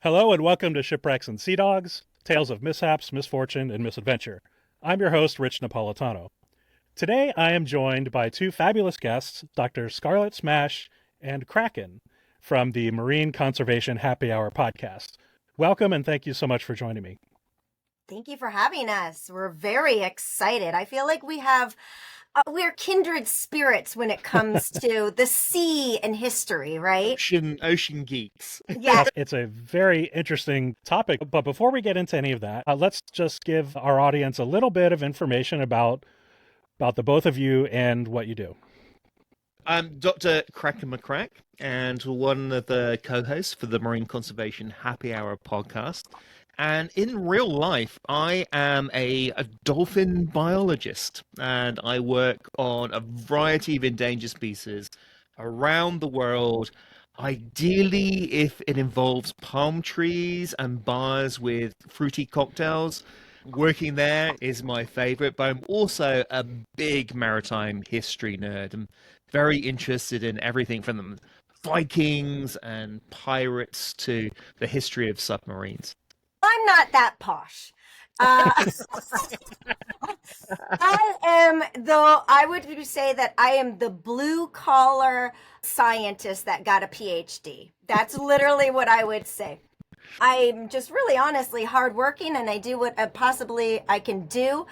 Hello and welcome to Shipwrecks and Sea Dogs, Tales of Mishaps, Misfortune, and Misadventure. I'm your host, Rich Napolitano. Today I am joined by two fabulous guests, Dr. Scarlett Smash and Craken from the Marine Conservation Happy Hour podcast. Welcome and thank you so much for joining me. Thank you for having us. We're very excited. I feel like we're kindred spirits when it comes to the sea and history, right? Ocean geeks. Yeah. It's a very interesting topic, but before we get into any of that, let's just give our audience a little bit of information about the both of you and what you do. I'm Dr. Craken McCraic, and one of the co-hosts for the Marine Conservation Happy Hour podcast. And in real life, I am a dolphin biologist, and I work on a variety of endangered species around the world. Ideally, if it involves palm trees and bars with fruity cocktails, working there is my favorite. But I'm also a big maritime history nerd. I'm very interested in everything from the Vikings and pirates to the history of submarines. I'm not that posh. I would say that I am the blue collar scientist that got a PhD. That's literally what I would say. I'm just really honestly hardworking, and I do what possibly I can do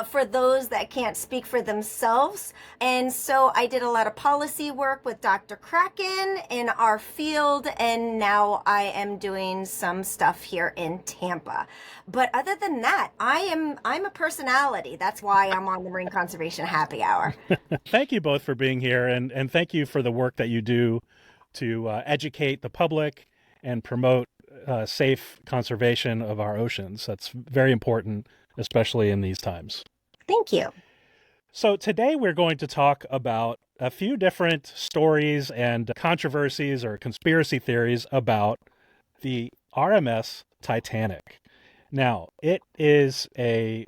for those that can't speak for themselves. And so I did a lot of policy work with Dr. Craken in our field, and now I am doing some stuff here in Tampa. But other than that, I'm a personality. That's why I'm on the Marine Conservation Happy Hour. Thank you both for being here, and thank you for the work that you do to educate the public and promote safe conservation of our oceans. That's very important, especially in these times. Thank you. So today we're going to talk about a few different stories and controversies or conspiracy theories about the RMS Titanic. Now, it is a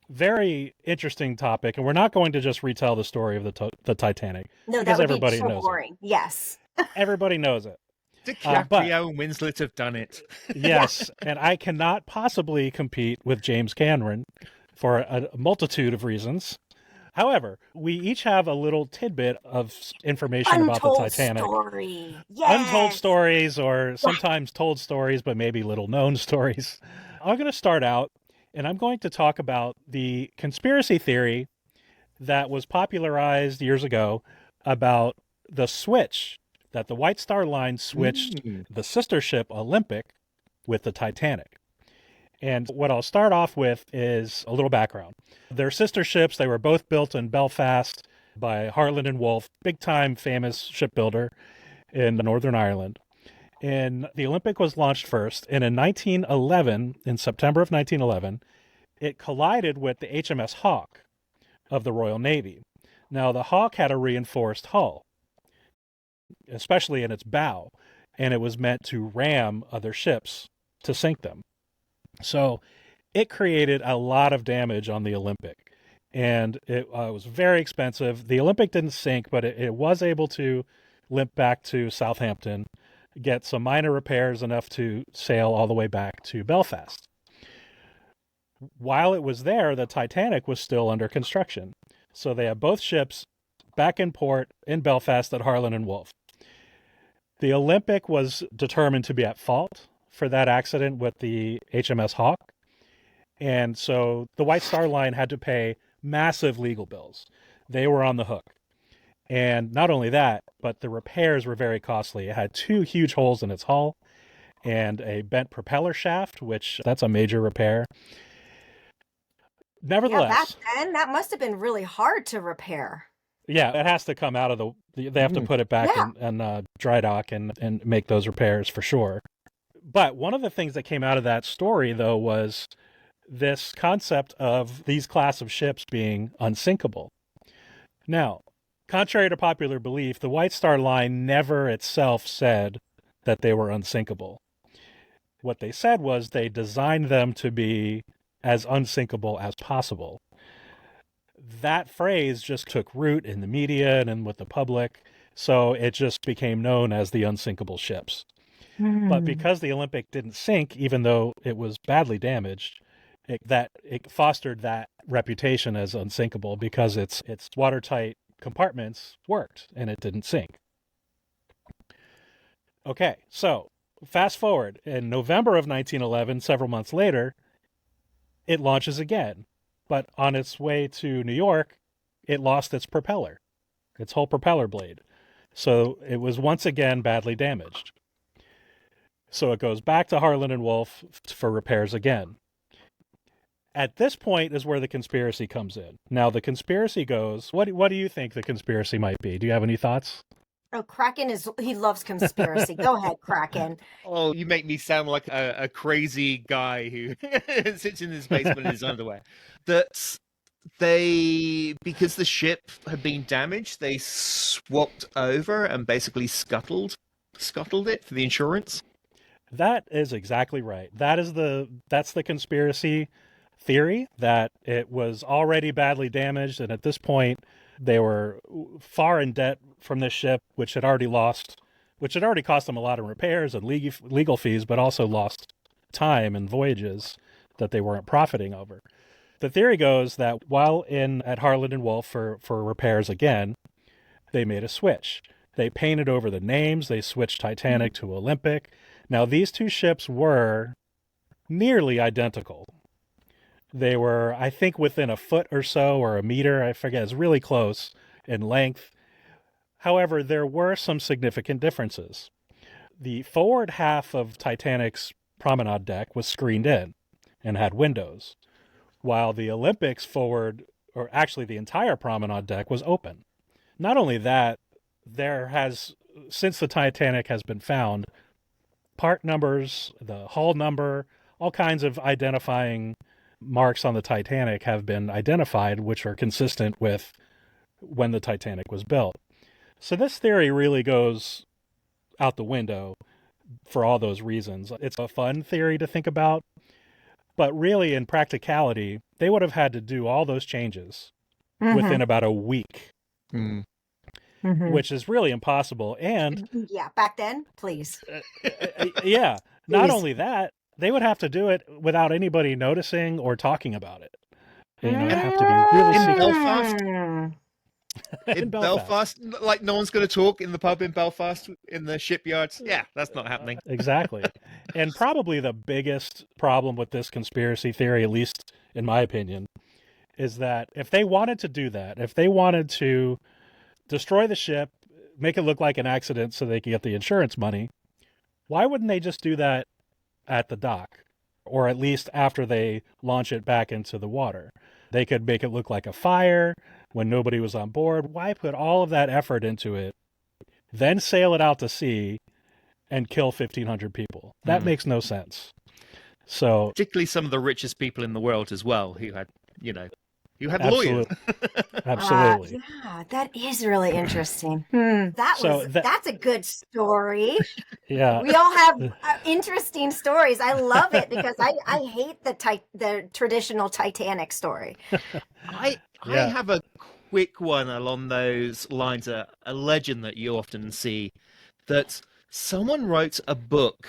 very interesting topic, and we're not going to just retell the story of the Titanic. No, because that would everybody be so knows boring. it. Yes. Everybody knows it. DiCaprio and Winslet have done it. Yes, and I cannot possibly compete with James Cameron for a multitude of reasons. However, we each have a little tidbit of information about the Titanic. Story. Yes. Untold stories, or sometimes told stories, but maybe little known stories. I'm going to start out, and I'm going to talk about the conspiracy theory that was popularized years ago about the switch that the White Star Line switched the sister ship Olympic with the Titanic. And what I'll start off with is a little background. Their sister ships, they were both built in Belfast by Harland and Wolff, big-time famous shipbuilder in Northern Ireland. And the Olympic was launched first, and in 1911, in September of 1911, it collided with the HMS Hawke of the Royal Navy. Now, the Hawke had a reinforced hull, especially in its bow, and it was meant to ram other ships to sink them. So it created a lot of damage on the Olympic, and it was very expensive. The Olympic didn't sink, but it was able to limp back to Southampton, get some minor repairs enough to sail all the way back to Belfast. While it was there, the Titanic was still under construction. So they have both ships back in port in Belfast at Harland and Wolff. The Olympic was determined to be at fault for that accident with the HMS Hawke. And so the White Star Line had to pay massive legal bills. They were on the hook. And not only that, but the repairs were very costly. It had two huge holes in its hull and a bent propeller shaft, which that's a major repair. Nevertheless, back then, that must have been really hard to repair. Yeah, it has to come out of they have to put it back in dry dock and make those repairs for sure. But one of the things that came out of that story, though, was this concept of these class of ships being unsinkable. Now, contrary to popular belief, the White Star Line never itself said that they were unsinkable. What they said was they designed them to be as unsinkable as possible. That phrase just took root in the media and with the public, so it just became known as the unsinkable ships. But because the Olympic didn't sink, even though it was badly damaged, it fostered that reputation as unsinkable because its watertight compartments worked and it didn't sink. Okay, so fast forward in November of 1911, several months later, it launches again. But on its way to New York, it lost its propeller, its whole propeller blade. So it was once again badly damaged. So it goes back to Harland and Wolff for repairs again. At this point is where the conspiracy comes in. Now, the conspiracy goes, what do you think the conspiracy might be? Do you have any thoughts? Oh, Kraken he loves conspiracy. Go ahead, Kraken. Oh, you make me sound like a crazy guy who sits in his basement in his underwear. That because the ship had been damaged, they swapped over and basically scuttled it for the insurance. That is exactly right. That's the conspiracy theory, that it was already badly damaged, and at this point they were far in debt from this ship, which had already cost them a lot of repairs and legal fees, but also lost time and voyages that they weren't profiting over. The theory goes that while at Harland and Wolff for repairs again, they made a switch. They painted over the names. They switched Titanic to Olympic. Now, these two ships were nearly identical. They were, I think, within a foot or so, or a meter. I forget. It's really close in length. However, there were some significant differences. The forward half of Titanic's promenade deck was screened in and had windows, while the Olympic's forward, or actually the entire promenade deck, was open. Not only that, since the Titanic has been found, part numbers, the hull number, all kinds of identifying marks on the Titanic have been identified, which are consistent with when the Titanic was built. So this theory really goes out the window for all those reasons. It's a fun theory to think about, but really in practicality, they would have had to do all those changes within about a week, which is really impossible. And yeah, back then, please. Yeah, not only that, they would have to do it without anybody noticing or talking about it. It'd have to be really in secret. In Belfast, like no one's going to talk in the pub in Belfast, in the shipyards. Yeah, that's not happening. Exactly. And probably the biggest problem with this conspiracy theory, at least in my opinion, is that if they wanted to do that, if they wanted to destroy the ship, make it look like an accident so they could get the insurance money, why wouldn't they just do that at the dock, or at least after they launch it back into the water? They could make it look like a fire when nobody was on board. Why put all of that effort into it, then sail it out to sea and kill 1,500 people? That makes no sense. So, particularly some of the richest people in the world as well, who had absolutely. lawyers. Absolutely. Yeah, that is really interesting. That's a good story. Yeah. We all have interesting stories. I love it because I hate the traditional Titanic story. I have a quick one along those lines, a legend that you often see, that someone wrote a book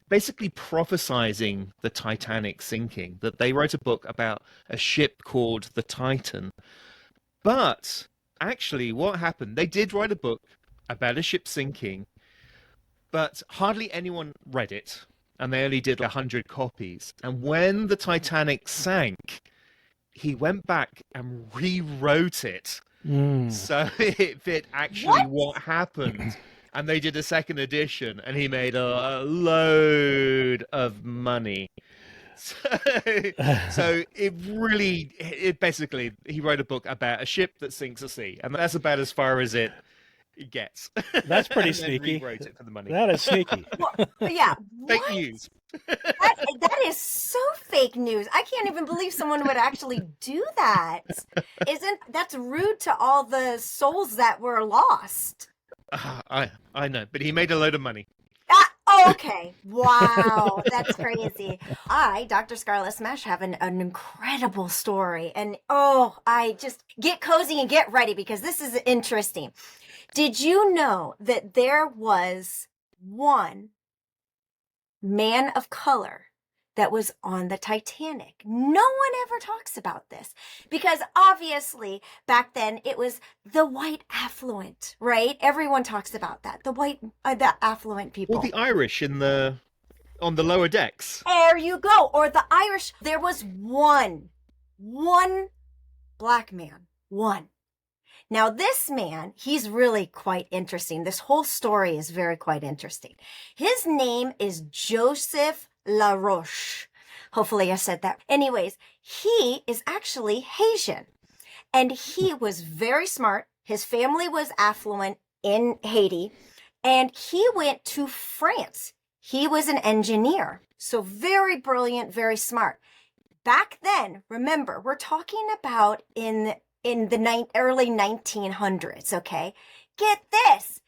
basically prophesizing the Titanic sinking, that they wrote a book about a ship called the Titan. But actually what happened, they did write a book about a ship sinking, but hardly anyone read it, and they only did 100 copies. And when the Titanic sank, he went back and rewrote it so it fit actually what happened. And they did a second edition, and he made a load of money. So it basically, he wrote a book about a ship that sinks a sea, and that's about as far as it gets. That's pretty and sneaky. Rewrote it for the money. That is sneaky. Well, yeah, Fake news. that is so fake news. I can't even believe someone would actually do that. That's rude to all the souls that were lost? I know, but he made a load of money. Okay. Wow. That's crazy. Dr. Scarlett Smash, have an incredible story. And I just get cozy and get ready because this is interesting. Did you know that there was one man of color that was on the Titanic. No one ever talks about this because obviously back then it was the white affluent, right? Everyone talks about that. The affluent people. Or the Irish on the lower decks. There you go. Or the Irish. There was one black man. One. Now, this man, he's really quite interesting. This whole story is quite interesting. His name is Joseph LaRoche. Hopefully I said that. Anyways, he is actually Haitian, and he was very smart. His family was affluent in Haiti, and he went to France. He was an engineer, so very brilliant, very smart. Back then, remember, we're talking about in the early 1900s, okay? Get this.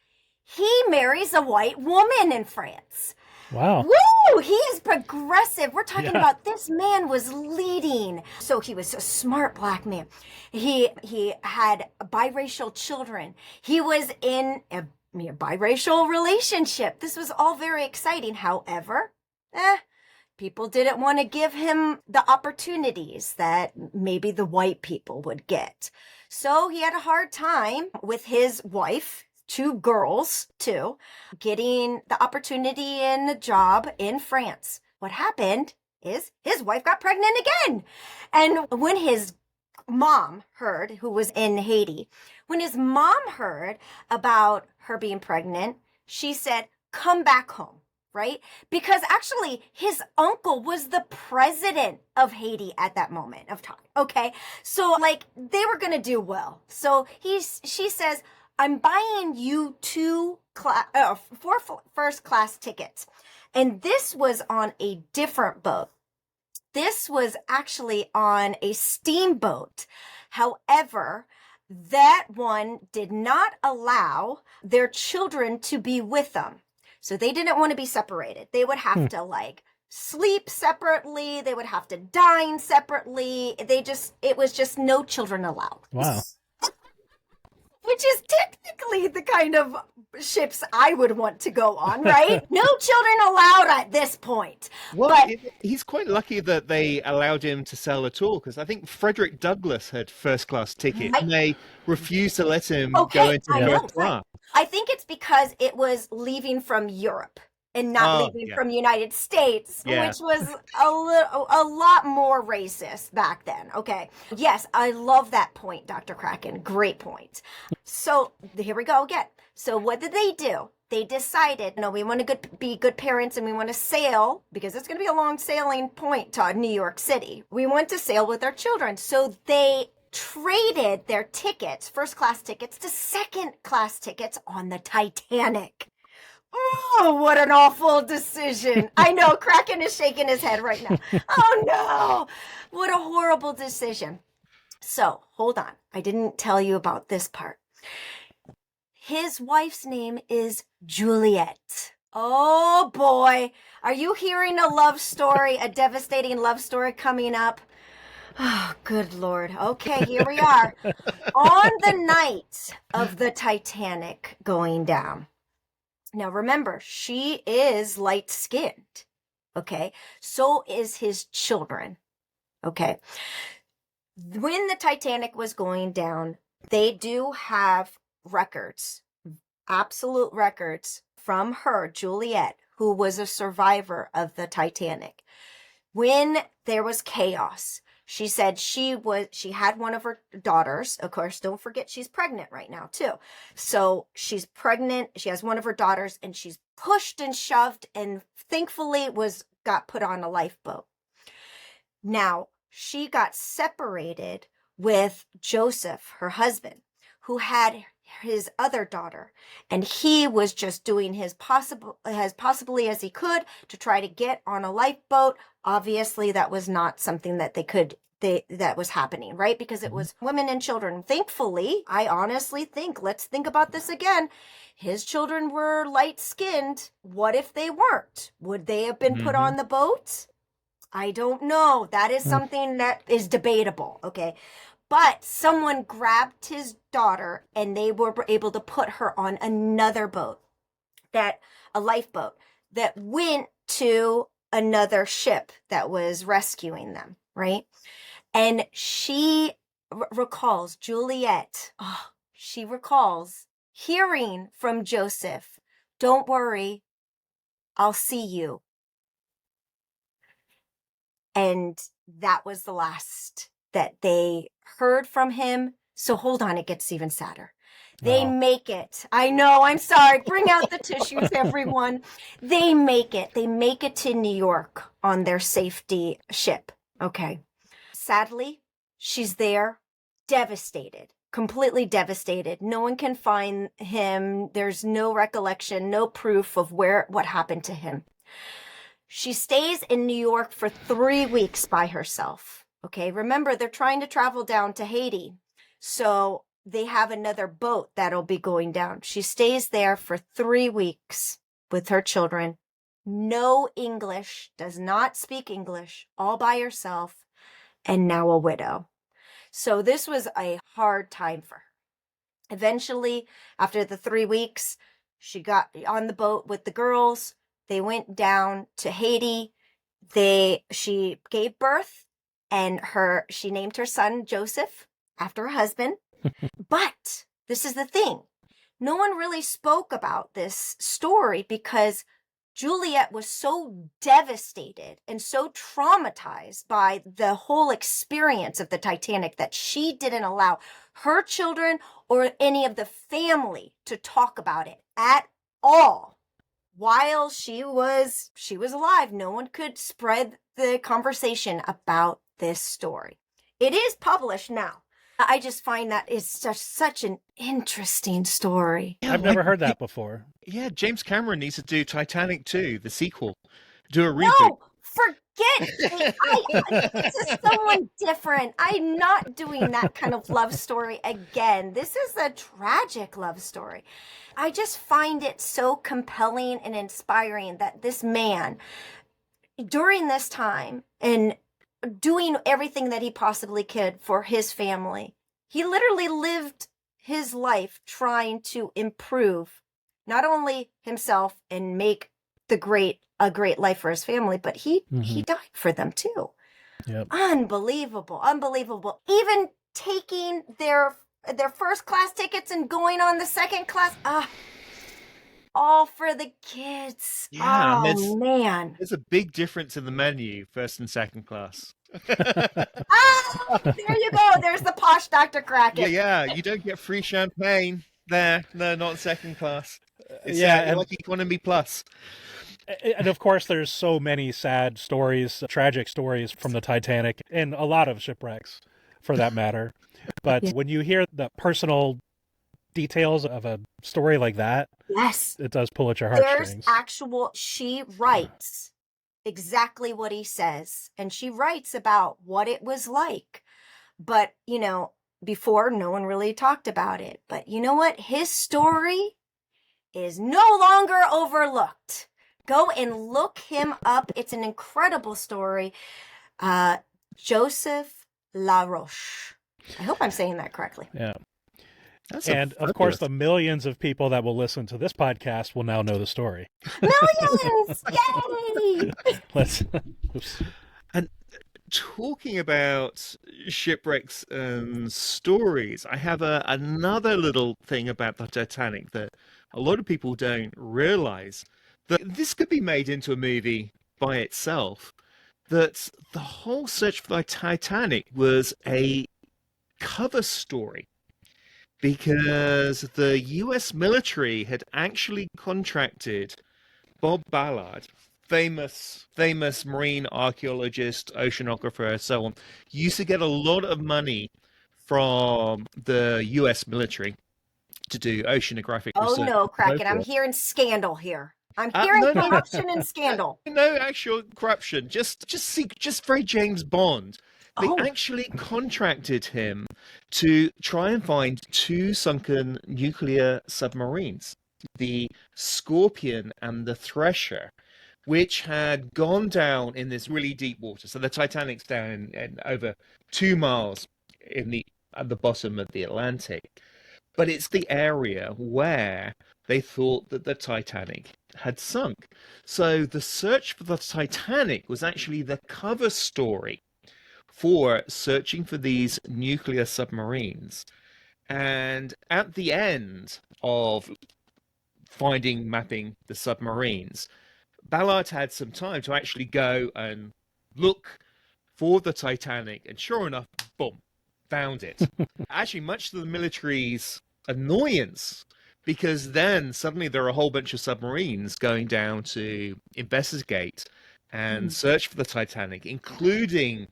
He marries a white woman in France. Wow. Woo! He is progressive. We're talking about this man was leading. So he was a smart black man. He had biracial children. He was in a biracial relationship. This was all very exciting. However, people didn't want to give him the opportunities that maybe the white people would get. So he had a hard time with his wife, 2 girls too, getting the opportunity and a job in France. What happened is his wife got pregnant again. And when his mom heard, who was in Haiti, when his mom heard about her being pregnant, she said, come back home. Right? Because actually his uncle was the president of Haiti at that moment of time. Okay. So like they were going to do well. So she says, I'm buying you 4 first class tickets. And this was on a different boat. This was actually on a steamboat. However, that one did not allow their children to be with them. So they didn't want to be separated. They would have to like sleep separately. They would have to dine separately. It was just no children allowed. Wow. Which is technically the kind of ships I would want to go on, right? No children allowed at this point. Well, but he's quite lucky that they allowed him to sail at all, because I think Frederick Douglass had first class tickets and they refused to let him go into first class. I think it's because it was leaving from Europe and not leaving from United States, which was a lot more racist back then. Okay. Yes, I love that point, Dr. Craken. Great point. So here we go again. So what did they do? They decided, no, we want to be good parents and we want to sail, because it's going to be a long sailing point to New York City. We want to sail with our children. So they traded their tickets, first class tickets, to second class tickets on the Titanic. Oh, what an awful decision. I know, Kraken is shaking his head right now. Oh no, what a horrible decision. So hold on, I didn't tell you about this part. His wife's name is Juliet. Oh boy, are you hearing a love story, a devastating love story coming up? Oh, good Lord. Okay, here we are. On the night of the Titanic going down. Now remember, she is light-skinned. Okay, so is his children. Okay. When the Titanic was going down, they do have records, absolute records from her, Juliet, who was a survivor of the Titanic. When there was chaos, she said she had one of her daughters. Of course, don't forget she's pregnant right now too. So she's pregnant. She has one of her daughters and she's pushed and shoved and thankfully got put on a lifeboat. Now she got separated with Joseph, her husband, who had his other daughter, and he was just doing as possibly as he could to try to get on a lifeboat. Obviously that was not something that that was happening, right? Because it was women and children. Thankfully, I honestly think, let's think about this again. His children were light-skinned. What if they weren't? Would they have been put on the boat? I don't know. That is something that is debatable, okay? But someone grabbed his daughter and they were able to put her on another boat that a lifeboat that went to another ship that was rescuing them, right? And she recalls, Juliet, she recalls hearing from Joseph, "Don't worry, I'll see you." And that was the last that they heard from him. So hold on, it gets even sadder. They make it. I know, I'm sorry. Bring out the tissues, everyone. They make it. They make it to New York on their safety ship. Okay. Sadly, she's there, devastated, completely devastated. No one can find him. There's no recollection, no proof of what happened to him. She stays in New York for 3 weeks by herself. Okay, remember, they're trying to travel down to Haiti. So they have another boat that'll be going down. She stays there for 3 weeks with her children. No English, does not speak English, all by herself, and now a widow. So this was a hard time for her. Eventually, after the 3 weeks, she got on the boat with the girls. They went down to Haiti. She gave birth, and she named her son Joseph after her husband. But this is the thing. No one really spoke about this story because Juliet was so devastated and so traumatized by the whole experience of the Titanic that she didn't allow her children or any of the family to talk about it at all. While she was alive, no one could spread the conversation about this story. It is published now. I just find that is such an interesting story. Yeah, I've never heard that before. Yeah, James Cameron needs to do Titanic 2, the sequel. Do a reboot. No, forget it. This is someone different. I'm not doing that kind of love story again. This is a tragic love story. I just find it so compelling and inspiring that this man, during this time and doing everything that he possibly could for his family, he literally lived his life trying to improve not only himself and make a great life for his family, but he died for them too. Yep. Unbelievable. Even taking their first class tickets and going on the second class, all for the kids. Yeah, oh man. There's a big difference in the menu, first and second class. There you go. There's the posh Dr. Craken. Yeah, you don't get free champagne there. No, not second class. It's and like economy plus. And of course, there's so many sad stories, tragic stories from the Titanic, and a lot of shipwrecks, for that matter. But when you hear the personal details of a story like that, yes, it does pull at your heartstrings. She writes exactly what he says, and she writes about what it was like. But, before, no one really talked about it. But you know what? His story is no longer overlooked. Go and look him up. It's an incredible story. Joseph LaRoche. I hope I'm saying that correctly. Yeah. And of course, the millions of people that will listen to this podcast will now know the story. Millions! Yay! Oops. And talking about shipwrecks and stories, I have another little thing about the Titanic that a lot of people don't realize, that this could be made into a movie by itself. That the whole search for the Titanic was a cover story, because the US military had actually contracted Bob Ballard, famous marine archaeologist, oceanographer, so on, used to get a lot of money from the US military to do oceanographic research. Oh no, Craken, I'm hearing scandal here. I'm hearing corruption and scandal. No actual corruption, just very James Bond. They actually contracted him to try and find 2 sunken nuclear submarines, the Scorpion and the Thresher, which had gone down in this really deep water. So the Titanic's down in over 2 miles at the bottom of the Atlantic. But it's the area where they thought that the Titanic had sunk. So the search for the Titanic was actually the cover story for searching for these nuclear submarines. And at the end of mapping the submarines, Ballard had some time to actually go and look for the Titanic, and sure enough, boom, found it. Actually, much to the military's annoyance, because then suddenly there are a whole bunch of submarines going down to investigate and search for the Titanic, including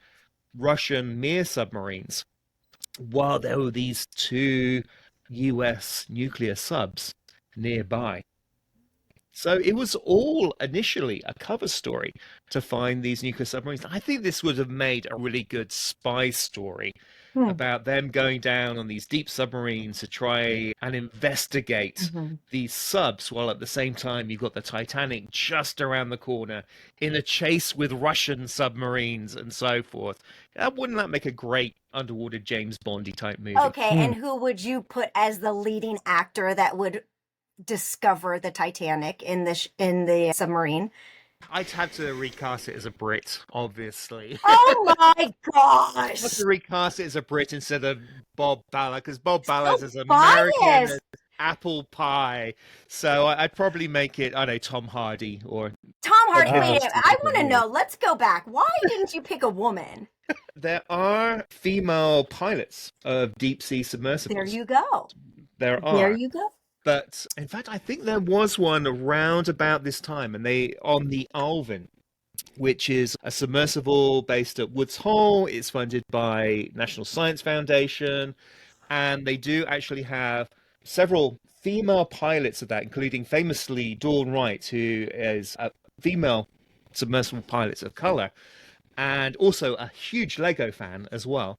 Russian Mir submarines, while there were these two US nuclear subs nearby. So it was all initially a cover story to find these nuclear submarines. I think this would have made a really good spy story about them going down on these deep submarines to try and investigate these subs, while at the same time you've got the Titanic just around the corner in a chase with Russian submarines and so forth. Wouldn't that make a great underwater James Bondy type movie? Okay, and who would you put as the leading actor that would discover the Titanic in the submarine? I'd have to recast it as a Brit, obviously. Oh my gosh! I'd have to recast it as a Brit instead of Bob Ballard, because Bob Ballard is American biased. as apple pie. So I'd probably make it, I don't know, Tom Hardy or... Tom Hardy, Okay. wait, I want to know. Let's go back. Why didn't you pick a woman? There are female pilots of deep sea submersibles. There you go. There are. There you go. But in fact, I think there was one around about this time, and they on the Alvin, which is a submersible based at Woods Hole. It's funded by National Science Foundation, and they do actually have several female pilots of that, including famously Dawn Wright, who is a female submersible pilot of color, and also a huge Lego fan as well.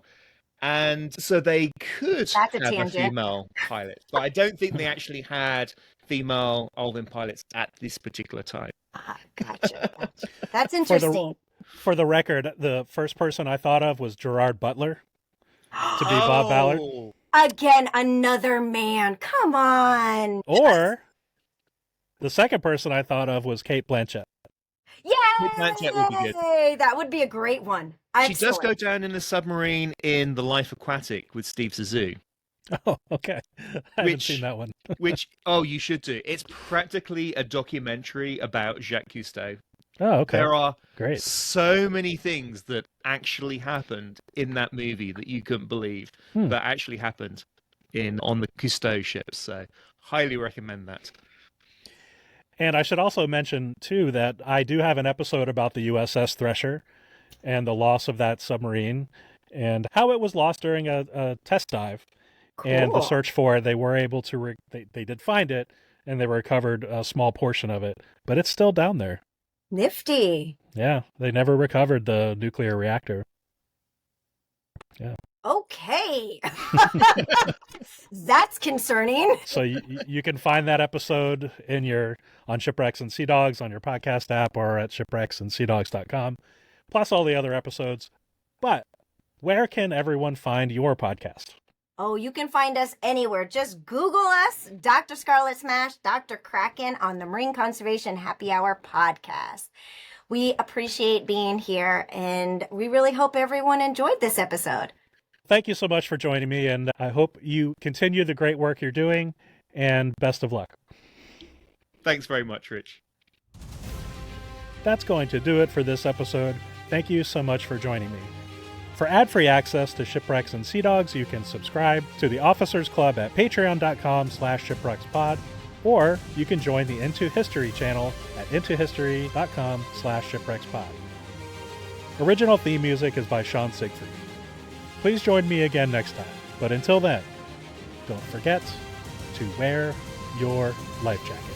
And so they could That's a have a tangent. female pilot, but I don't think they actually had female Alvin pilots at this particular time. Gotcha. That's For interesting. for the record, the first person I thought of was Gerard Butler to be Bob Ballard. Oh, Again, another man. Come on. Or the second person I thought of was Kate Blanchett. Yay! Blanchett would be good. That would be a great one. she does go Excellent. down in a submarine in The Life Aquatic with Steve Zissou, Oh, okay. I haven't Which- seen that one. which, oh, you should do. It's practically a documentary about Jacques Cousteau. Oh, okay. There are Great. so many things that actually happened in that movie that you couldn't believe that actually happened on the Cousteau ships. So highly recommend that. And I should also mention, too, that I do have an episode about the USS Thresher and the loss of that submarine and how it was lost during a test dive. And the Cool. search for it, they were able to, they did find it, and they recovered a small portion of it. But it's still down there. Nifty. Yeah, they never recovered the nuclear reactor. Okay. That's concerning. So you can find that episode on Shipwrecks and Sea Dogs on your podcast app or at shipwrecksandseadogs.com, plus all the other episodes. But where can everyone find your podcast? Oh, you can find us anywhere. Just Google us, Dr. Scarlett Smash, Dr. Craken on the Marine Conservation Happy Hour podcast. We appreciate being here, and we really hope everyone enjoyed this episode. Thank you so much for joining me, and I hope you continue the great work you're doing, and best of luck. Thanks very much, Rich. That's going to do it for this episode. Thank you so much for joining me. For ad-free access to Shipwrecks and Sea Dogs, you can subscribe to the Officers Club at patreon.com/shipwreckspod, or you can join the Into History channel at intohistory.com/shipwreckspod. Original theme music is by Sean Siegfried. Please join me again next time, but until then, don't forget to wear your life jacket.